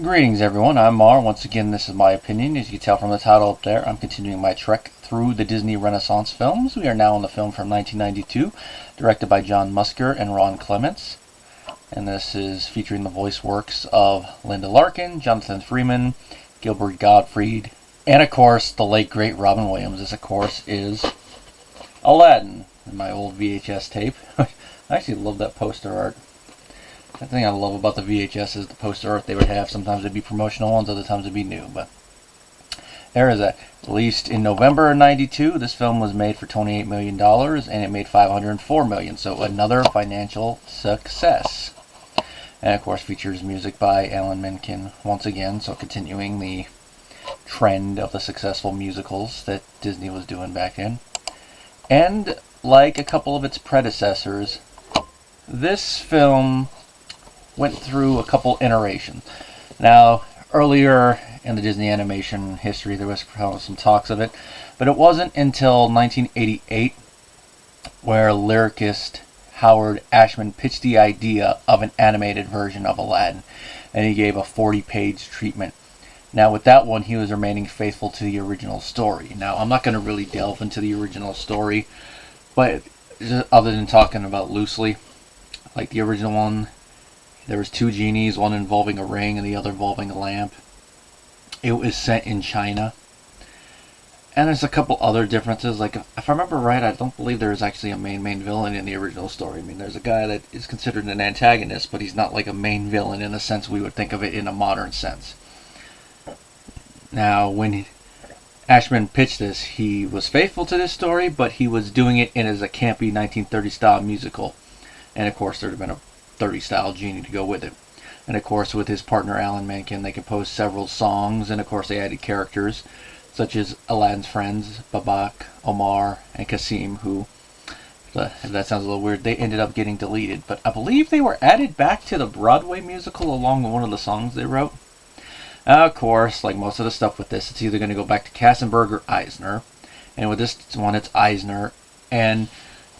Greetings everyone, I'm Mar. Once again, this is my opinion. As you can tell from the title up there, I'm continuing my trek through the Disney Renaissance films. We are now on the film from 1992, directed by John Musker and Ron Clements. And this is featuring the voice works of Linda Larkin, Jonathan Freeman, Gilbert Gottfried, and of course, the late great Robin Williams. This, of course, is Aladdin, in my old VHS tape. I actually love that poster art. The thing I love about the VHS is the poster art they would have. Sometimes it'd be promotional ones, other times it'd be new. But there is that. Released in November of '92, this film was made for $28 million, and it made $504 million. So another financial success. And of course features music by Alan Menken once again. So continuing the trend of the successful musicals that Disney was doing back then. And like a couple of its predecessors, this film went through a couple iterations. Now, earlier in the Disney animation history, there was some talks of it, but it wasn't until 1988 where lyricist Howard Ashman pitched the idea of an animated version of Aladdin, and he gave a 40-page treatment. Now, with that one, he was remaining faithful to the original story. Now, I'm not going to really delve into the original story, but other than talking about loosely, like the original one, there was two genies, one involving a ring and the other involving a lamp. It was set in China. And there's a couple other differences. Like, if I remember right, I don't believe there is actually a main villain in the original story. I mean, there's a guy that is considered an antagonist, but he's not like a main villain in the sense we would think of it in a modern sense. Now, when Ashman pitched this, he was faithful to this story, but he was doing it in as a campy 1930s style musical. And of course, there would have been a 30s style genie to go with it. And of course, with his partner Alan Menken, they composed several songs, and of course they added characters such as Aladdin's friends, Babak, Omar, and Kasim, who, if that sounds a little weird, they ended up getting deleted. But I believe they were added back to the Broadway musical along with one of the songs they wrote. Of course, like most of the stuff with this, it's either going to go back to Kassenberg or Eisner. And with this one, it's Eisner. And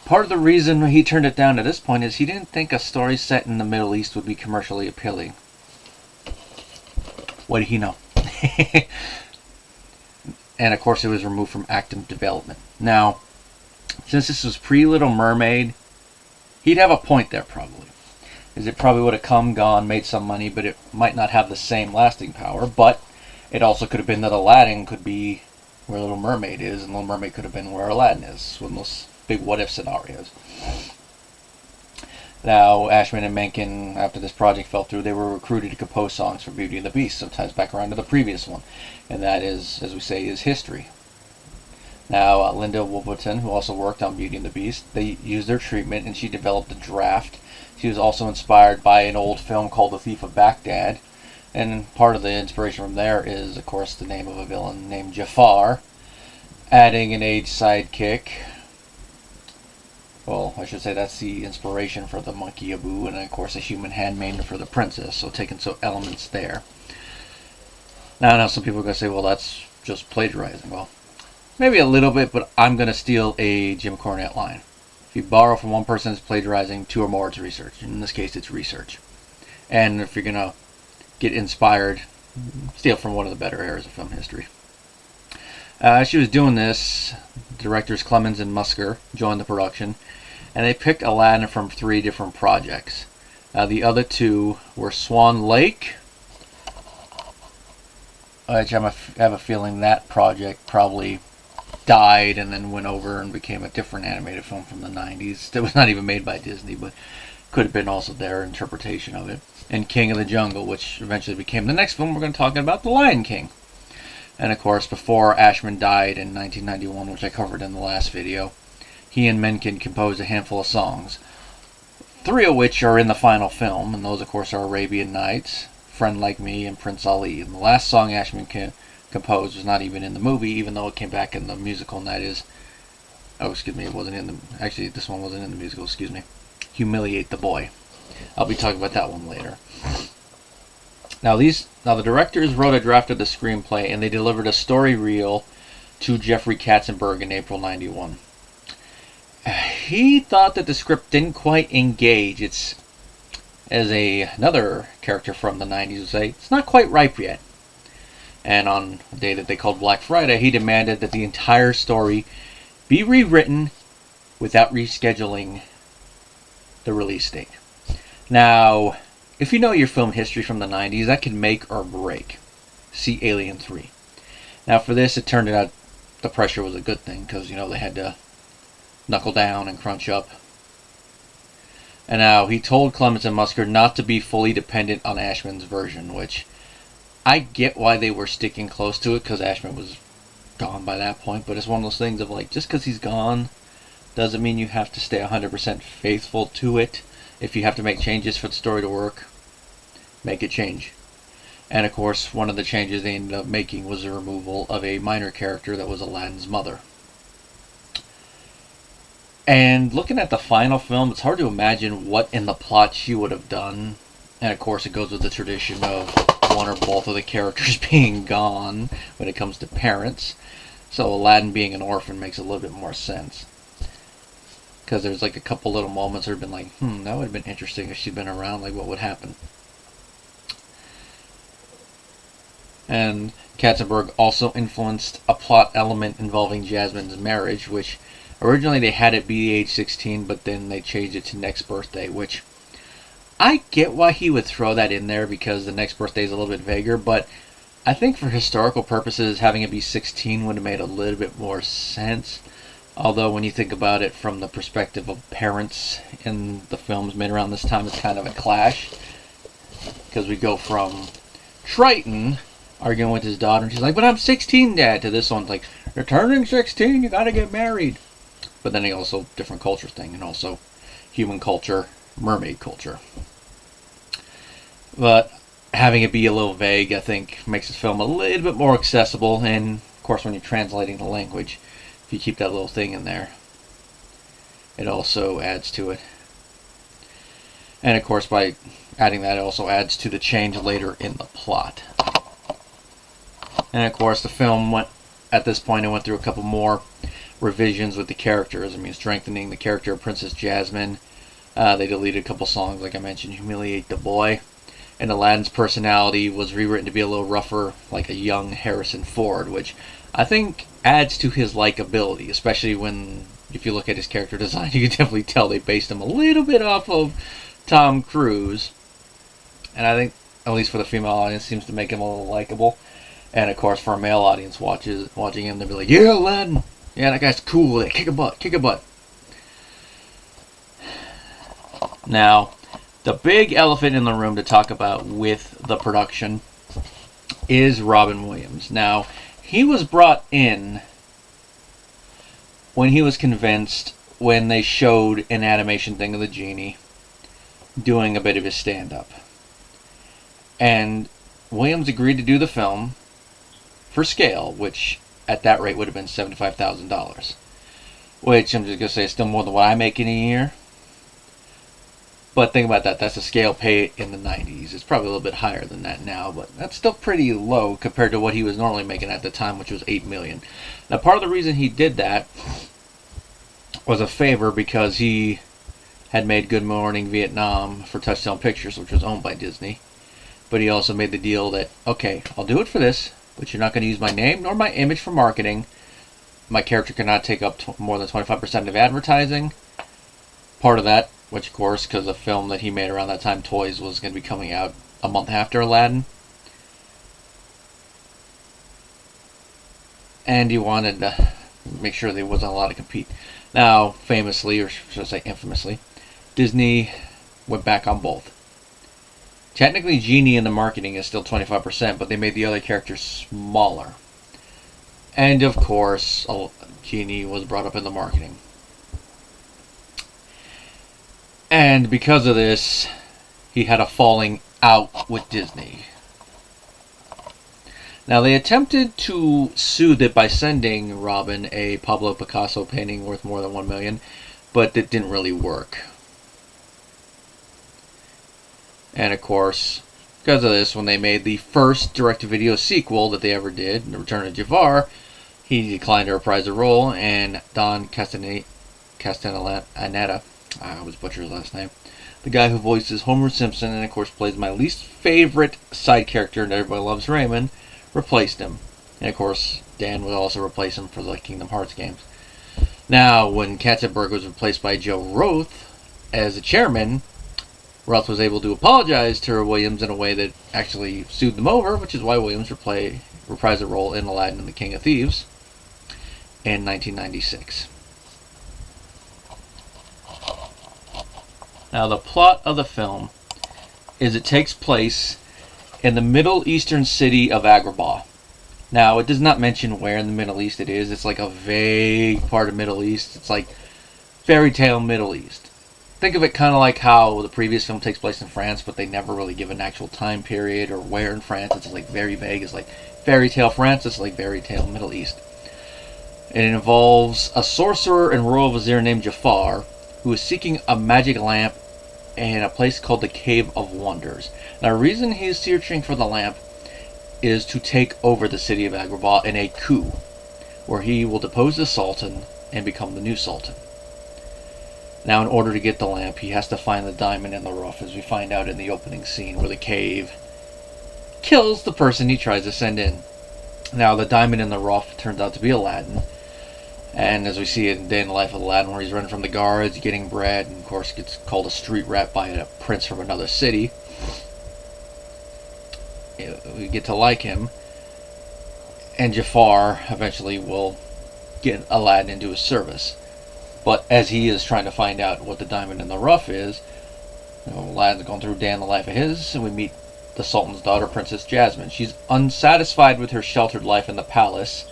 part of the reason he turned it down at this point is he didn't think a story set in the Middle East would be commercially appealing. What did he know? And of course it was removed from active development. Now, since this was pre-Little Mermaid, he'd have a point there probably. Because it probably would have come, gone, made some money, but it might not have the same lasting power. But it also could have been that Aladdin could be where Little Mermaid is, and Little Mermaid could have been where Aladdin is. One of those big what-if scenarios. Now, Ashman and Menken, after this project fell through, they were recruited to compose songs for Beauty and the Beast, sometimes back around to the previous one. And that is, as we say, is history. Now, Linda Wolverton, who also worked on Beauty and the Beast, they used their treatment and she developed a draft. She was also inspired by an old film called The Thief of Baghdad. And part of the inspiration from there is, of course, the name of a villain named Jafar, adding an aged sidekick. Well, I should say that's the inspiration for the monkey Abu, and of course a human handmaiden for the princess, so taking some elements there. Now some people are going to say, well, that's just plagiarizing. Well, maybe a little bit, but I'm going to steal a Jim Cornette line. If you borrow from one person, it's plagiarizing, two or more, it's research. In this case, it's research. And if you're going to get inspired, steal from one of the better eras of film history. She was doing this, directors Clements and Musker joined the production, and they picked Aladdin from 3 different projects. The other 2 were Swan Lake, which I have a feeling that project probably died and then went over and became a different animated film from the 90s. It was not even made by Disney, but could have been also their interpretation of it. And King of the Jungle, which eventually became the next film we're going to talk about, The Lion King. And of course, before Ashman died in 1991, which I covered in the last video, he and Menken composed a handful of songs, 3 of which are in the final film, and those of course are Arabian Nights, Friend Like Me, and Prince Ali. And the last song Ashman composed was not even in the movie, even though it came back in the musical, and that is, it wasn't in the, actually this one wasn't in the musical, Humiliate the Boy. I'll be talking about that one later. Now the directors wrote a draft of the screenplay, and they delivered a story reel to Jeffrey Katzenberg in April '91. He thought that the script didn't quite engage its as another character from the 90s would say, it's not quite ripe yet. And on a day that they called Black Friday, he demanded that the entire story be rewritten without rescheduling the release date. Now, if you know your film history from the 90s, that can make or break. See Alien 3. Now, for this, it turned out the pressure was a good thing because, they had to knuckle down and crunch up. And now, he told Clements and Musker not to be fully dependent on Ashman's version, which I get why they were sticking close to it because Ashman was gone by that point, but it's one of those things of like, just because he's gone doesn't mean you have to stay 100% faithful to it. If you have to make changes for the story to work, make a change. And of course, one of the changes they ended up making was the removal of a minor character that was Aladdin's mother. And looking at the final film, it's hard to imagine what in the plot she would have done. And of course, it goes with the tradition of one or both of the characters being gone when it comes to parents. So Aladdin being an orphan makes a little bit more sense. Because there's like a couple little moments that have been like, that would have been interesting if she'd been around, like what would happen. And Katzenberg also influenced a plot element involving Jasmine's marriage, which originally they had it be age 16, but then they changed it to next birthday, which I get why he would throw that in there because the next birthday is a little bit vaguer, but I think for historical purposes, having it be 16 would have made a little bit more sense. Although when you think about it from the perspective of parents in the films made around this time, it's kind of a clash. Because we go from Triton arguing with his daughter, and she's like, but I'm 16, Dad, to this one's like, you're turning 16, you gotta get married. But then he also, different culture thing, and also human culture, mermaid culture. But having it be a little vague, I think, makes this film a little bit more accessible, and of course when you're translating the language, if you keep that little thing in there, it also adds to it. And of course by adding that, it also adds to the change later in the plot. And of course the film went, at this point it went through a couple more revisions with the characters. Strengthening the character of Princess Jasmine. They deleted a couple songs, like I mentioned, Humiliate the Boy. And Aladdin's personality was rewritten to be a little rougher, like a young Harrison Ford, which I think adds to his likability, especially when, if you look at his character design, you can definitely tell they based him a little bit off of Tom Cruise. And I think, at least for the female audience, seems to make him a little likable. And of course, for a male audience watching him, they'll be like, yeah, Aladdin! Yeah, that guy's cool. Kick a butt, kick a butt. Now, the big elephant in the room to talk about with the production is Robin Williams. Now, he was brought in when he was convinced, when they showed an animation thing of the genie doing a bit of his stand-up. And Williams agreed to do the film for scale, which at that rate would have been $75,000. Which, I'm just going to say, is still more than what I make in a year. But think about that, that's a scale pay in the 90s. It's probably a little bit higher than that now, but that's still pretty low compared to what he was normally making at the time, which was $8 million. Now, part of the reason he did that was a favor because he had made Good Morning Vietnam for Touchstone Pictures, which was owned by Disney. But he also made the deal that, okay, I'll do it for this, but you're not going to use my name nor my image for marketing. My character cannot take up more than 25% of advertising. Part of that, which of course, because the film that he made around that time, Toys, was going to be coming out a month after Aladdin. And he wanted to make sure there wasn't allowed to compete. Now, famously, or should I say infamously, Disney went back on both. Technically, Genie in the marketing is still 25%, but they made the other characters smaller. And of course, Genie was brought up in the marketing. And because of this, he had a falling out with Disney. Now, they attempted to soothe it by sending Robin a Pablo Picasso painting worth more than $1 million, but it didn't really work. And of course, because of this, when they made the first direct-to-video sequel that they ever did, The Return of Jafar, he declined to reprise the role, and Don Castellaneta, I always butcher his last name, the guy who voices Homer Simpson and of course plays my least favorite side character and Everybody Loves Raymond, replaced him. And of course, Dan would also replace him for the Kingdom Hearts games. Now, when Katzenberg was replaced by Joe Roth as the chairman, Roth was able to apologize to Williams in a way that actually sued them over, which is why Williams reprised a role in Aladdin and the King of Thieves in 1996. Now, the plot of the film is it takes place in the Middle Eastern city of Agrabah. Now, it does not mention where in the Middle East it is. It's like a vague part of Middle East. It's like fairy tale Middle East. Think of it kind of like how the previous film takes place in France, but they never really give an actual time period or where in France. It's like very vague. It's like fairy tale France. It's like fairy tale Middle East. And it involves a sorcerer and royal vizier named Jafar, who is seeking a magic lamp in a place called the Cave of Wonders. Now, the reason he is searching for the lamp is to take over the city of Agrabah in a coup, where he will depose the Sultan and become the new Sultan. Now, in order to get the lamp, he has to find the diamond in the rough, as we find out in the opening scene, where the cave kills the person he tries to send in. Now, the diamond in the rough turns out to be Aladdin, and as we see it in Day in the Life of Aladdin, where he's running from the guards, getting bread, and of course gets called a street rat by a prince from another city. We get to like him, and Jafar eventually will get Aladdin into his service. But as he is trying to find out what the diamond in the rough is, Aladdin's going through a day in the life of his, and we meet the Sultan's daughter, Princess Jasmine. She's unsatisfied with her sheltered life in the palace.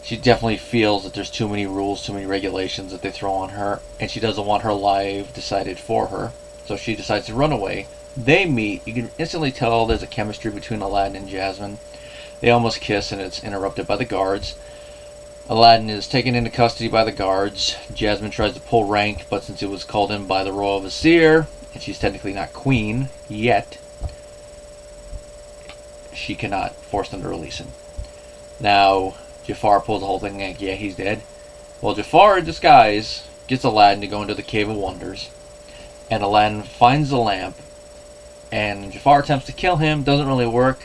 She definitely feels that there's too many rules, too many regulations that they throw on her, and she doesn't want her life decided for her. So she decides to run away. They meet. You can instantly tell there's a chemistry between Aladdin and Jasmine. They almost kiss, and it's interrupted by the guards. Aladdin is taken into custody by the guards. Jasmine tries to pull rank, but since it was called in by the royal vizier, and she's technically not queen yet, she cannot force them to release him. Now, Jafar pulls the whole thing like, yeah, he's dead. Well, Jafar, in disguise, gets Aladdin to go into the Cave of Wonders, and Aladdin finds the lamp, and Jafar attempts to kill him, doesn't really work.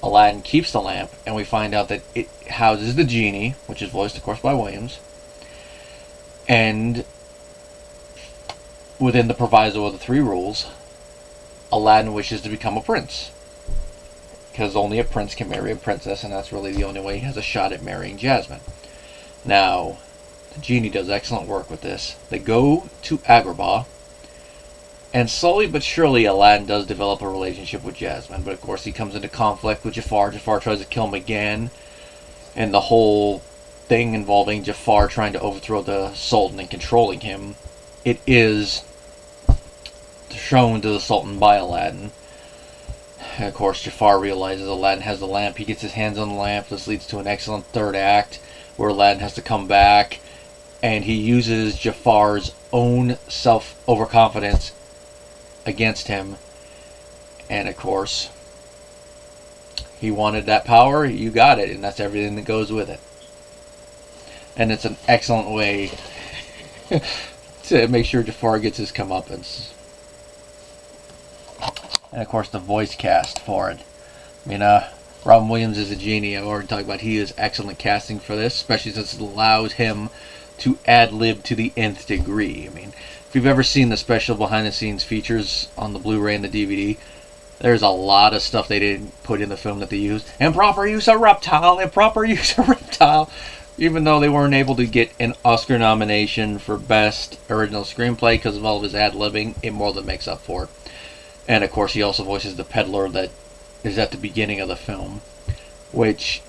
Aladdin keeps the lamp, and we find out that it houses the genie, which is voiced, of course, by Williams. And within the proviso of the 3 rules, Aladdin wishes to become a prince, because only a prince can marry a princess, and that's really the only way he has a shot at marrying Jasmine. Now, the genie does excellent work with this. They go to Agrabah, and slowly but surely Aladdin does develop a relationship with Jasmine, but of course he comes into conflict with Jafar. Jafar tries to kill him again, and the whole thing involving Jafar trying to overthrow the Sultan and controlling him, it is shown to the Sultan by Aladdin. And of course, Jafar realizes Aladdin has the lamp. He gets his hands on the lamp. This leads to an excellent third act where Aladdin has to come back, and he uses Jafar's own self-overconfidence against him. And of course, he wanted that power. You got it, and that's everything that goes with it. And it's an excellent way to make sure Jafar gets his comeuppance. And of course, the voice cast for it. I mean, Robin Williams is a genie. I've already talked about he is excellent casting for this, especially since it allows him to ad-lib to the nth degree. I mean, if you've ever seen the special behind-the-scenes features on the Blu-ray and the DVD, there's a lot of stuff they didn't put in the film that they used. Improper use of reptile, improper use of reptile. Even though they weren't able to get an Oscar nomination for Best Original Screenplay because of all of his ad-libbing, it more than makes up for it. And of course, he also voices the peddler that is at the beginning of the film, which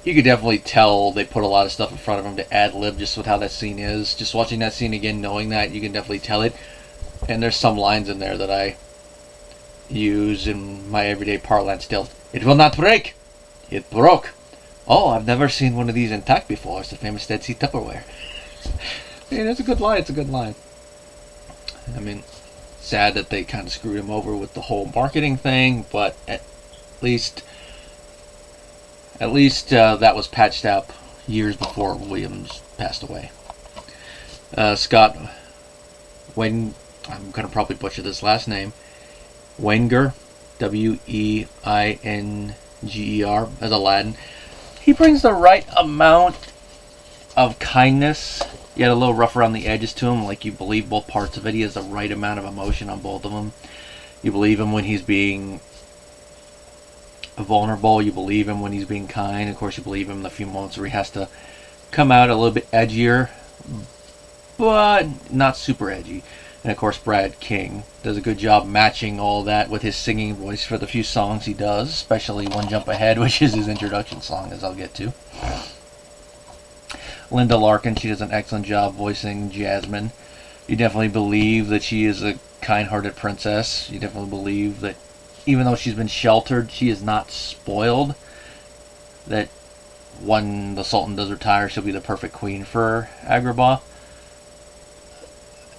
you could definitely tell they put a lot of stuff in front of him to ad-lib just with how that scene is. Just watching that scene again, knowing that, you can definitely tell it. And there's some lines in there that I use in my everyday parlance still. It will not break. It broke. Oh, I've never seen one of these intact before. It's the famous Dead Sea Tupperware. Yeah, that's a good line. It's a good line. I mean, sad that they kind of screwed him over with the whole marketing thing, but at least that was patched up years before Williams passed away. Scott, when I'm going to probably butcher this last name, Wenger, Weinger, as Aladdin. He brings the right amount of kindness, yet a little rough around the edges to him. Like, you believe both parts of it. He has the right amount of emotion on both of them. You believe him when he's being vulnerable. You believe him when he's being kind. Of course, you believe him in the few moments where he has to come out a little bit edgier, but not super edgy. And of course, Brad King does a good job matching all that with his singing voice for the few songs he does, especially One Jump Ahead, which is his introduction song, as I'll get to. Linda Larkin, she does an excellent job voicing Jasmine. You definitely believe that she is a kind-hearted princess. You definitely believe that even though she's been sheltered, she is not spoiled. That when the Sultan does retire, she'll be the perfect queen for Agrabah.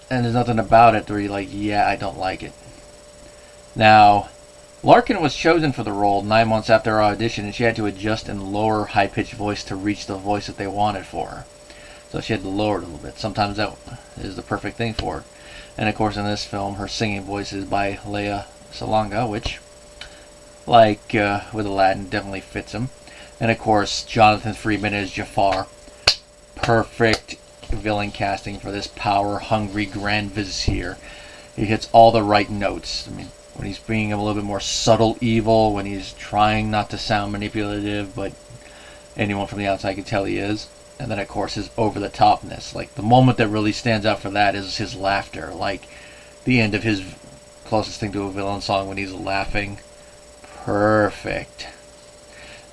And there's nothing about it where you're like, yeah, I don't like it. Now, Larkin was chosen for the role 9 months after her audition, and she had to adjust and lower her high-pitched voice to reach the voice that they wanted for her. So she had to lower it a little bit. Sometimes that is the perfect thing for her. And of course, in this film, her singing voice is by Lea Salonga, which, like with Aladdin, definitely fits him. And of course, Jonathan Freeman as Jafar. Perfect villain casting for this power-hungry Grand Vizier. He hits all the right notes. I mean, when he's being a little bit more subtle evil, when he's trying not to sound manipulative, but anyone from the outside can tell he is. And then, of course, his over-the-topness. Like, the moment that really stands out for that is his laughter. Like, the end of his closest thing to a villain song when he's laughing. Perfect.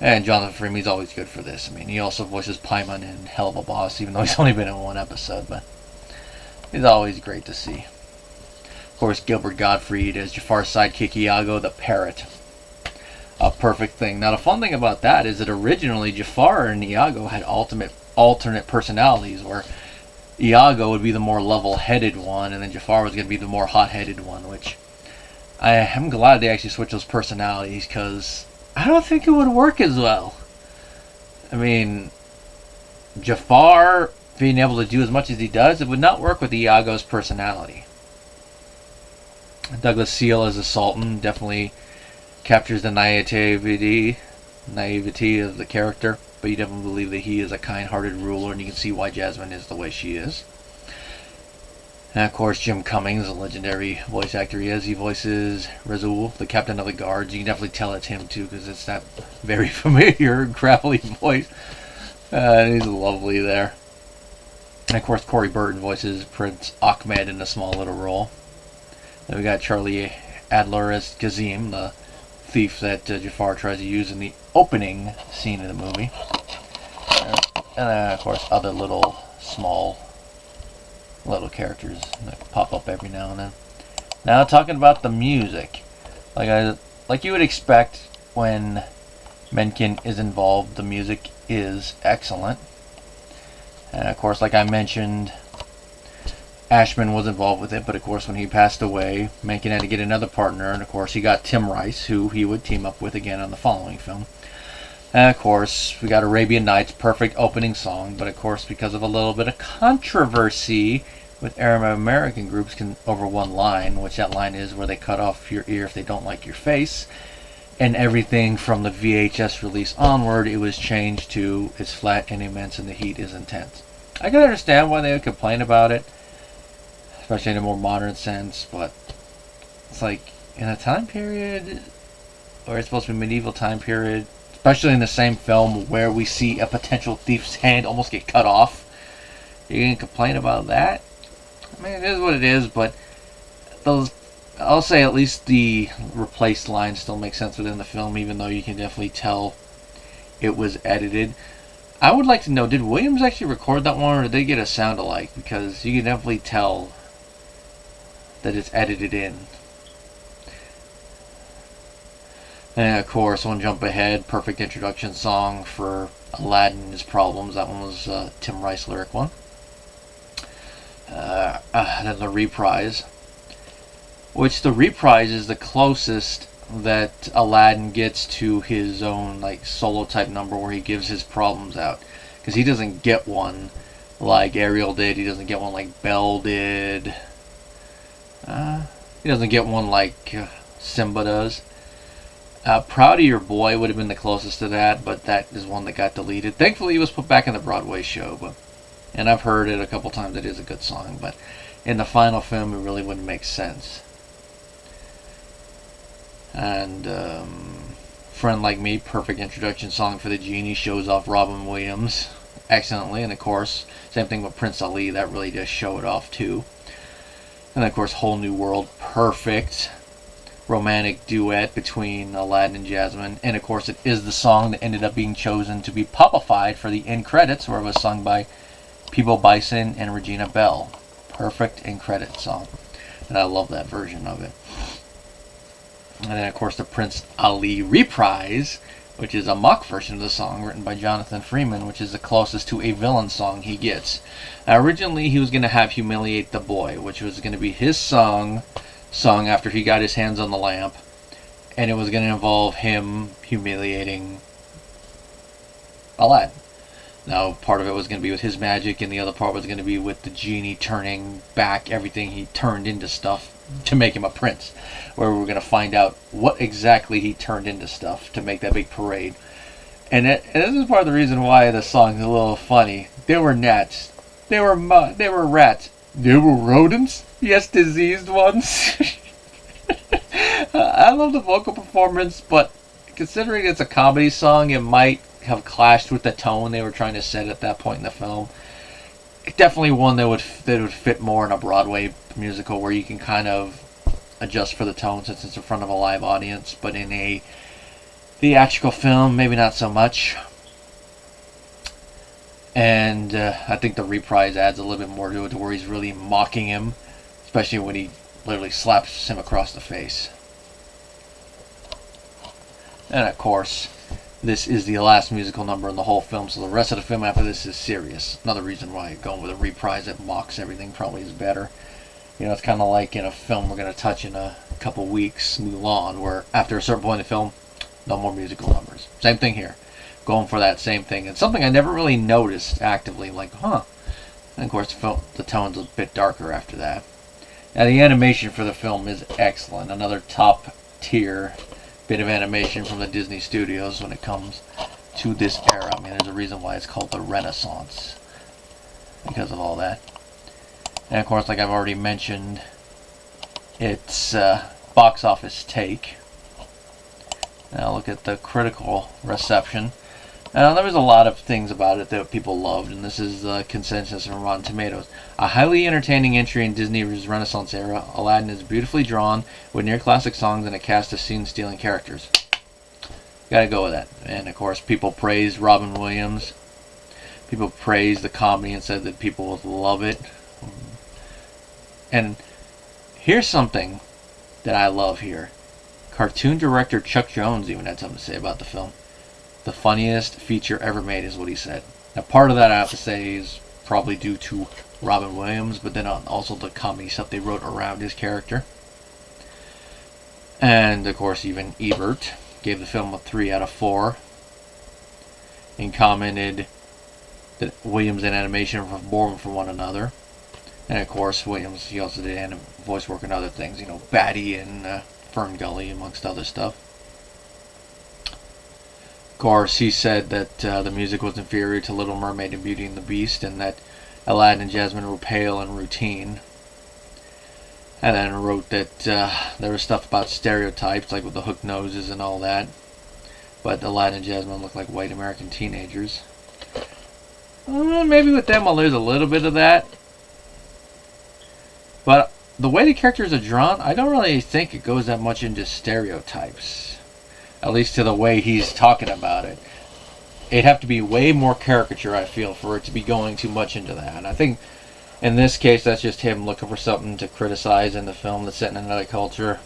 And Jonathan Freeman's always good for this. I mean, he also voices Paimon in Hell of a Boss, even though he's only been in one episode, but he's always great to see. Of course, Gilbert Gottfried as Jafar's sidekick Iago the Parrot. A perfect thing. Now, the fun thing about that is that originally Jafar and Iago had alternate personalities, where Iago would be the more level-headed one, and then Jafar was going to be the more hot-headed one, which I'm glad they actually switched those personalities, because I don't think it would work as well. I mean, Jafar being able to do as much as he does, it would not work with Iago's personality. Douglas Seal as the Sultan definitely captures the naivety of the character, but you definitely believe that he is a kind-hearted ruler, and you can see why Jasmine is the way she is. And of course, Jim Cummings, a legendary voice actor he is, he voices Rasul, the captain of the guards. You can definitely tell it's him too, because it's that very familiar, gravelly voice. And he's lovely there. And of course, Corey Burton voices Prince Ahmed in a small little role. Then we got Charlie Adler as Kazim, the thief that Jafar tries to use in the opening scene of the movie. And then, of course, other little characters that pop up every now and then. Now, talking about the music, like you would expect when Menken is involved, the music is excellent. And of course, like I mentioned, Ashman was involved with it, but of course when he passed away, Menken had to get another partner, and of course he got Tim Rice, who he would team up with again on the following film. And of course, we got Arabian Nights, perfect opening song, but of course because of a little bit of controversy with Arab American groups over one line, which that line is where they cut off your ear if they don't like your face, and everything from the VHS release onward, it was changed to it's flat and immense and the heat is intense. I can understand why they would complain about it, especially in a more modern sense, but it's like in a time period where it's supposed to be medieval time period, especially in the same film where we see a potential thief's hand almost get cut off, you can complain about that? I mean, it is what it is, but I'll say at least the replaced lines still make sense within the film, even though you can definitely tell it was edited. I would like to know, did Williams actually record that one, or did they get a sound alike? Because you can definitely tell that it's edited in. And of course, One Jump Ahead, perfect introduction song for Aladdin and His Problems. That one was Tim Rice lyric one. Then the Reprise, which the Reprise is the closest that Aladdin gets to his own like solo type number where he gives his problems out, because he doesn't get one like Ariel did, he doesn't get one like Belle did, He doesn't get one like Simba does. Proud of Your Boy would have been the closest to that, but that is one that got deleted. Thankfully, he was put back in the Broadway show, and I've heard it a couple times. It is a good song, but in the final film, it really wouldn't make sense. And Friend Like Me, perfect introduction song for the genie, shows off Robin Williams excellently. And of course, same thing with Prince Ali, that really does show it off too. And of course, Whole New World, perfect romantic duet between Aladdin and Jasmine. And of course, it is the song that ended up being chosen to be popified for the end credits, where it was sung by Peabo Bison and Regina Belle. Perfect end credit song, and I love that version of it. And then of course the Prince Ali reprise, which is a mock version of the song written by Jonathan Freeman, which is the closest to a villain song he gets. Now, originally he was going to have Humiliate the Boy, which was going to be his sung after he got his hands on the lamp, and it was going to involve him humiliating Aladdin. Now, part of it was going to be with his magic, and the other part was going to be with the genie turning back everything he turned into stuff to make him a prince, where we're going to find out what exactly he turned into stuff to make that big parade. And this is part of the reason why the song is a little funny. There were gnats, there were rats, there were rodents, yes, diseased ones. I love the vocal performance, but considering it's a comedy song, it might have clashed with the tone they were trying to set at that point in the film. Definitely one that would fit more in a Broadway musical, where you can kind of adjust for the tone since it's in front of a live audience, but in a theatrical film, maybe not so much. And I think the reprise adds a little bit more to it, to where he's really mocking him, especially when he literally slaps him across the face. And of course, this is the last musical number in the whole film, so the rest of the film after this is serious. Another reason why going with a reprise that mocks everything probably is better. You know, it's kind of like in a film we're going to touch in a couple weeks, Mulan, where after a certain point in the film, no more musical numbers. Same thing here. Going for that same thing. It's something I never really noticed actively, like, huh. And of course, the tone's a bit darker after that. Now, the animation for the film is excellent. Another top tier bit of animation from the Disney studios when it comes to this era. I mean, there's a reason why it's called the Renaissance, because of all that. And of course, like I've already mentioned, it's box office take. Now look at the critical reception. Now, there was a lot of things about it that people loved, and this is the consensus from Rotten Tomatoes. A highly entertaining entry in Disney's Renaissance era, Aladdin is beautifully drawn with near-classic songs and a cast of scene-stealing characters. Gotta go with that. And of course, people praised Robin Williams. People praised the comedy and said that people would love it. And here's something that I love here. Cartoon director Chuck Jones even had something to say about the film. The funniest feature ever made is what he said. Now, part of that I have to say is probably due to Robin Williams, but then also the comedy stuff they wrote around his character. And of course, even Ebert gave the film a 3 out of 4 and commented that Williams and animation were born from one another. And of course, Williams, he also did voice work and other things, you know, Batty and Fern Gully, amongst other stuff. Of course, he said that the music was inferior to Little Mermaid and Beauty and the Beast, and that Aladdin and Jasmine were pale and routine. And then wrote that there was stuff about stereotypes, like with the hooked noses and all that. But Aladdin and Jasmine look like white American teenagers. Maybe with them, well, there's a little bit of that. But the way the characters are drawn, I don't really think it goes that much into stereotypes. At least to the way he's talking about it. It'd have to be way more caricature, I feel, for it to be going too much into that. And I think in this case, that's just him looking for something to criticize in the film that's set in another culture,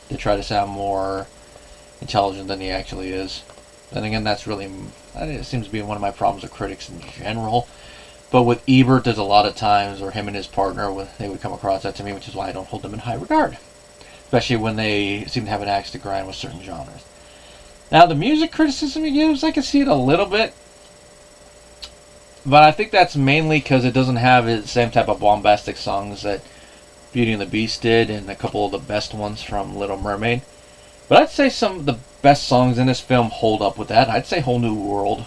to try to sound more intelligent than he actually is. Then again, it seems to be one of my problems with critics in general. But with Ebert, there's a lot of times where him and his partner, they would come across that to me, which is why I don't hold them in high regard. Especially when they seem to have an axe to grind with certain genres. Now, the music criticism he gives, I can see it a little bit. But I think that's mainly because it doesn't have the same type of bombastic songs that Beauty and the Beast did, and a couple of the best ones from Little Mermaid. But I'd say some of the best songs in this film hold up with that. I'd say Whole New World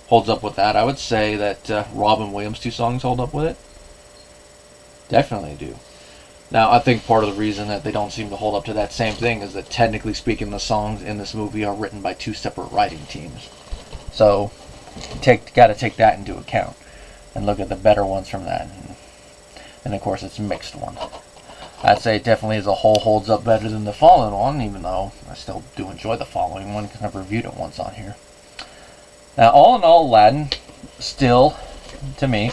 holds up with that. I would say that Robin Williams' 2 songs hold up with it. Definitely do. Now, I think part of the reason that they don't seem to hold up to that same thing is that, technically speaking, the songs in this movie are written by 2 separate writing teams. So, got to take that into account and look at the better ones from that. And of course, it's a mixed one. I'd say it definitely as a whole holds up better than the Fallen one, even though I still do enjoy the following one because I've reviewed it once on here. Now, all in all, Aladdin, still, to me,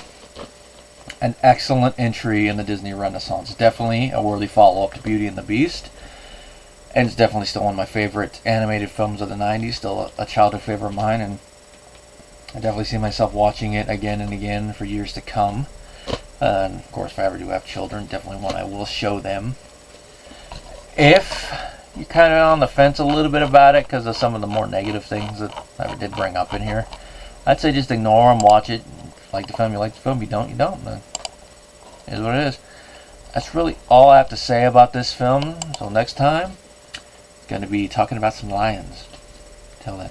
an excellent entry in the Disney Renaissance. Definitely a worthy follow-up to Beauty and the Beast. And it's definitely still one of my favorite animated films of the 90s. Still a childhood favorite of mine. And I definitely see myself watching it again and again for years to come. And of course, if I ever do have children, definitely one I will show them. If you're kind of on the fence a little bit about it because of some of the more negative things that I did bring up in here, I'd say just ignore them, watch it. If you like the film, you like the film. If you don't, you don't. Then it is what it is. That's really all I have to say about this film. So next time, it's going to be talking about some lions. Till then.